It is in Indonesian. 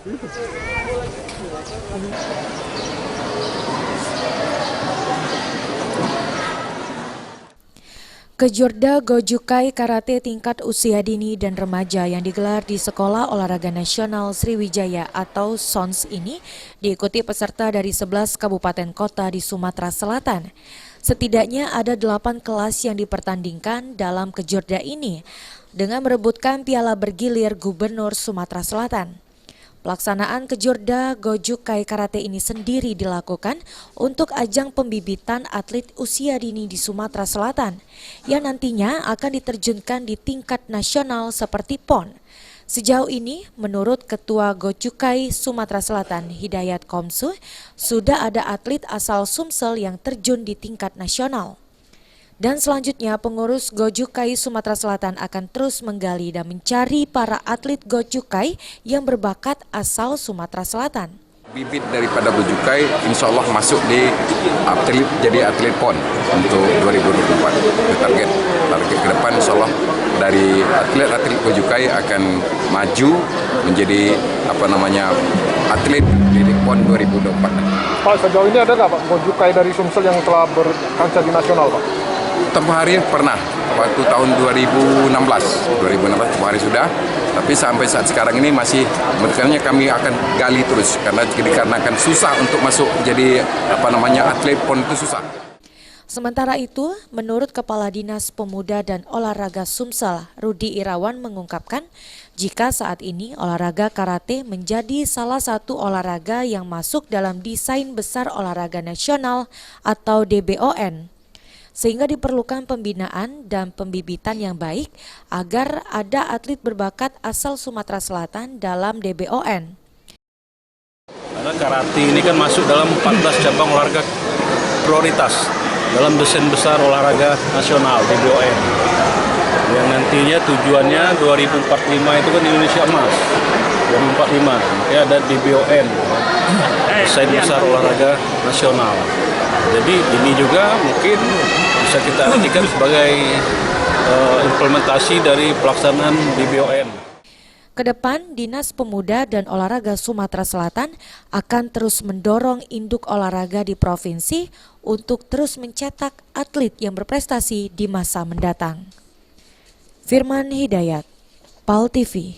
Kejurda Gojukai Karate tingkat usia dini dan remaja yang digelar di Sekolah Olahraga Nasional Sriwijaya atau SONS ini diikuti peserta dari 11 kabupaten kota di Sumatera Selatan. Setidaknya ada 8 kelas yang dipertandingkan dalam kejurda ini dengan merebutkan piala bergilir Gubernur Sumatera Selatan. Pelaksanaan kejurda Gojukai Karate ini sendiri dilakukan untuk ajang pembibitan atlet usia dini di Sumatera Selatan yang nantinya akan diterjunkan di tingkat nasional seperti PON. Sejauh ini, menurut Ketua Gojukai Sumatera Selatan Hidayat Komsu, sudah ada atlet asal Sumsel yang terjun di tingkat nasional. Dan selanjutnya pengurus Gojukai Sumatera Selatan akan terus menggali dan mencari para atlet Gojukai yang berbakat asal Sumatera Selatan. Bibit daripada Gojukai insya Allah masuk di atlet jadi atlet PON untuk 2024. Target ke depan insya Allah dari atlet-atlet Gojukai akan maju menjadi atlet di PON 2024. Pak, sejauh ini ada nggak Pak Gojukai dari Sumsel yang telah berkancah di nasional Pak? Tempoh hari pernah, waktu tahun 2016 tempoh hari sudah, tapi sampai saat sekarang ini masih, makanya kami akan gali terus, karena dikarenakan susah untuk masuk jadi atlet PON itu susah. Sementara itu, menurut Kepala Dinas Pemuda dan Olahraga Sumsel, Rudi Irawan mengungkapkan, jika saat ini olahraga karate menjadi salah satu olahraga yang masuk dalam desain besar olahraga nasional atau DBON. Sehingga diperlukan pembinaan dan pembibitan yang baik agar ada atlet berbakat asal Sumatera Selatan dalam DBON. Karena karate ini kan masuk dalam 14 cabang olahraga prioritas dalam desain besar olahraga nasional DBON. Yang nantinya tujuannya 2045 itu kan Indonesia emas. 2045 ya ada DBON, desain besar olahraga nasional. Jadi ini juga mungkin bisa kita artikan sebagai implementasi dari pelaksanaan DBON. Kedepan, Dinas Pemuda dan Olahraga Sumatera Selatan akan terus mendorong induk olahraga di provinsi untuk terus mencetak atlet yang berprestasi di masa mendatang. Firman Hidayat, PAL TV.